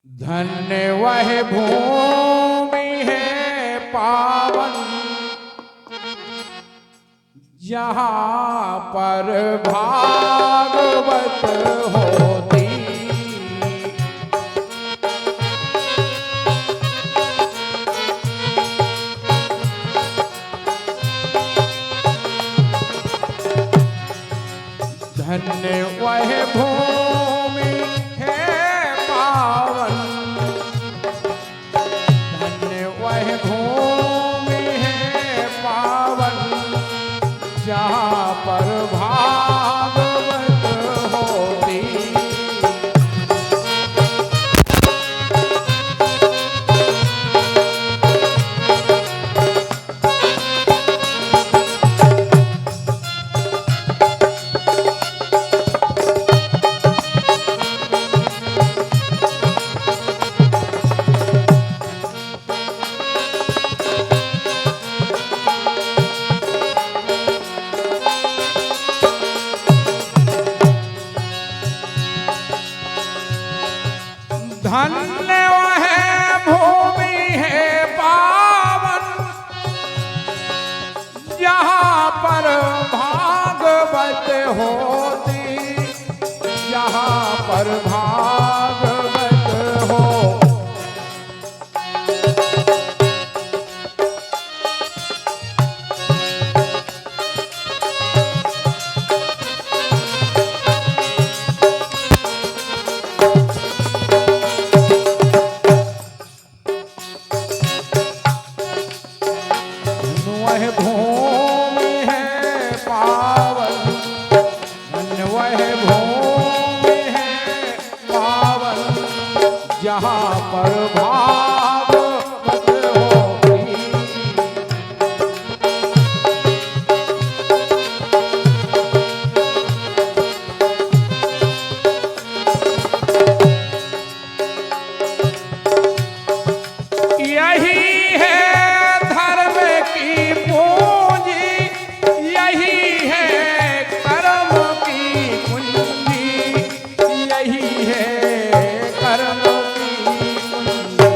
धन्य वह भूमि है पावन जहाँ पर भागवत होती। धन्य वह भूमि है पावन, धन्य वह भूमि है पावन जहाँ पर भागवत होती। धन्य वह भूमि है पावन जहाँ पर भागवत होती, जहाँ पर भागवत हो। वह भूमि है पावन, धन्य वह भूमि है पावन जहाँ पर भागवत होती। यही है धर्म की पूंजी, यही है कर्म की पूंजी, यही है कर्म की पूंजी।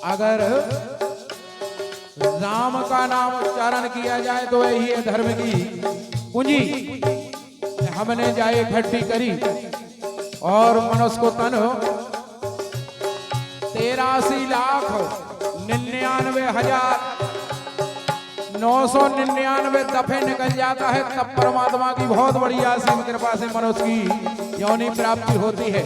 अगर राम का नाम उच्चारण किया जाए तो यही है धर्म की पूंजी। हमने जाए इकट्ठी करी और मनुष्य को तन 83,99,999 दफे निकल जाता है, तब परमात्मा की बहुत बड़ी असीम कृपा से मनुष्य की योनि प्राप्ति होती है।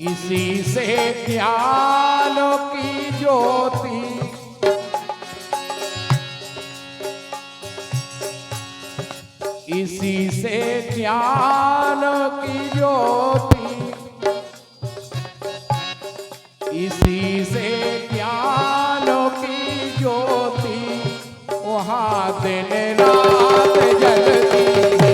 इसी से ज्ञान की ज्योति, इसी से ज्ञान की ज्योति, इसी से ज्ञान की ज्योति वहाँ दिन रात जलती है।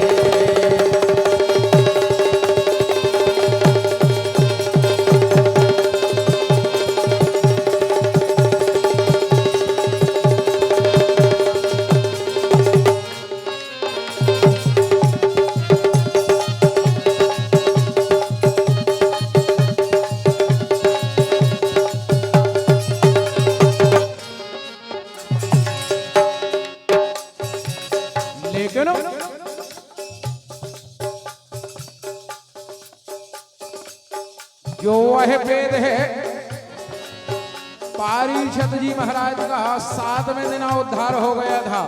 लेकिन जो वह वेद है पारीक्षत जी महाराज का 7वें दिन उद्धार हो गया था।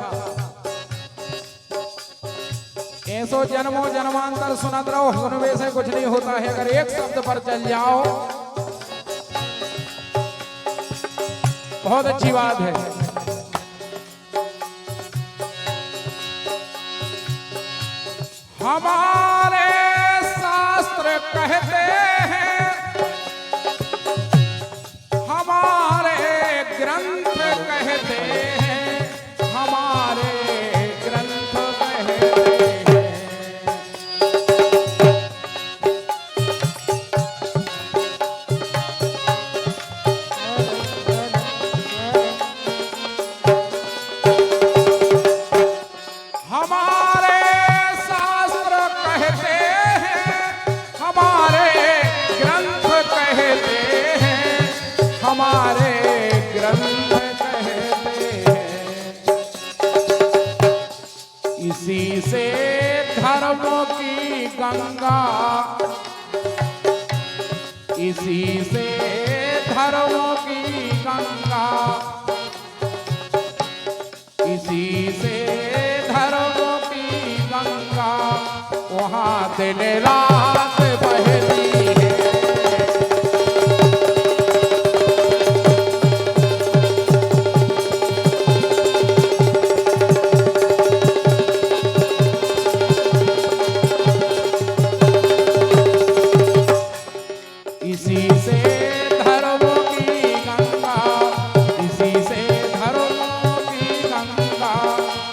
ऐसो जन्मों जन्मांतर सुनत रहो, सुनवे से कुछ नहीं होता है। अगर एक शब्द पर चल जाओ बहुत अच्छी बात है। हमारे शास्त्र कहते हैं, हमारे ग्रंथ कहते हैं, हमारे ग्रंथ कहते हैं। हमारे शास्त्र कहते हैं, हमारे ग्रंथ कहते हैं, हमारे ग्रंथ कहते हैं। इसी से धर्म की गंगा, इसी से धर्म की गंगा, इसी से धर्म की गंगा वहाँ दिन रात बहती है। इसी से धर्म की गंगा, इसी से धर्म की गंगा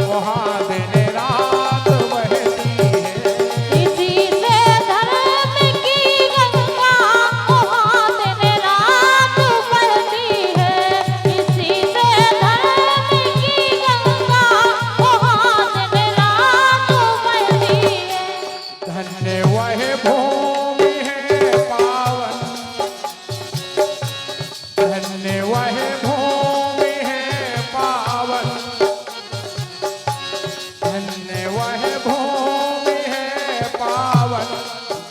वहाँ दिन रात बहती है। इसी से धर्म की गंगा वहाँ दिन रात बहती है। इसी से धर्म की गंगा वहाँ दिन रात बहती है। धन्य वह भूमि है पावन, धन्य वह भूमि है पावन, धन्य वह भूमि है पावन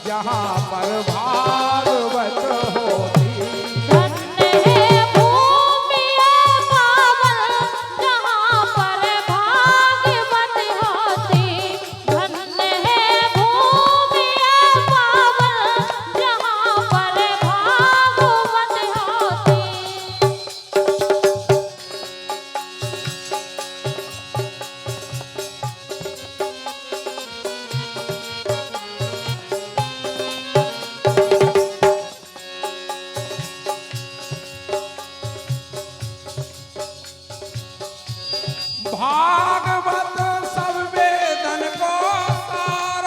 जहाँ पर भागवत होती। धन्य है भूमि है पावन जहाँ पर भागवत होती। धन्य है भूमि है पावन जहाँ पर भागवत होती। भागवत सब वेदन को सार,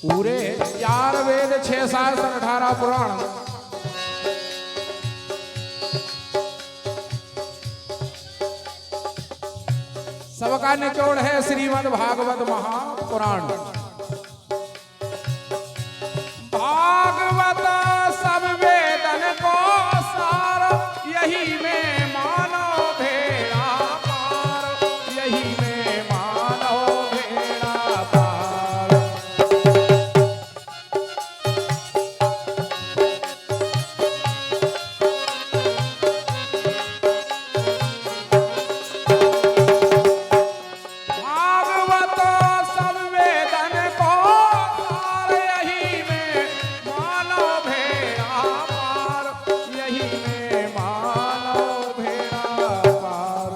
पूरे 4 वेद 6 शास्त्र 18 पुराण, सबका निचोड़ है श्रीमद् भागवत महापुराण। भागवत सब वेदन को सार, यही में मानो भेड़ा पार, यही में मानो भेड़ा पार। भागवत सब वेदन को सार, यही में मानो भेड़ा पार, यही में मानो भेड़ा पार।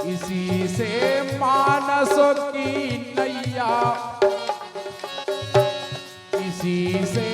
इसी से मानस की नैया, इसी से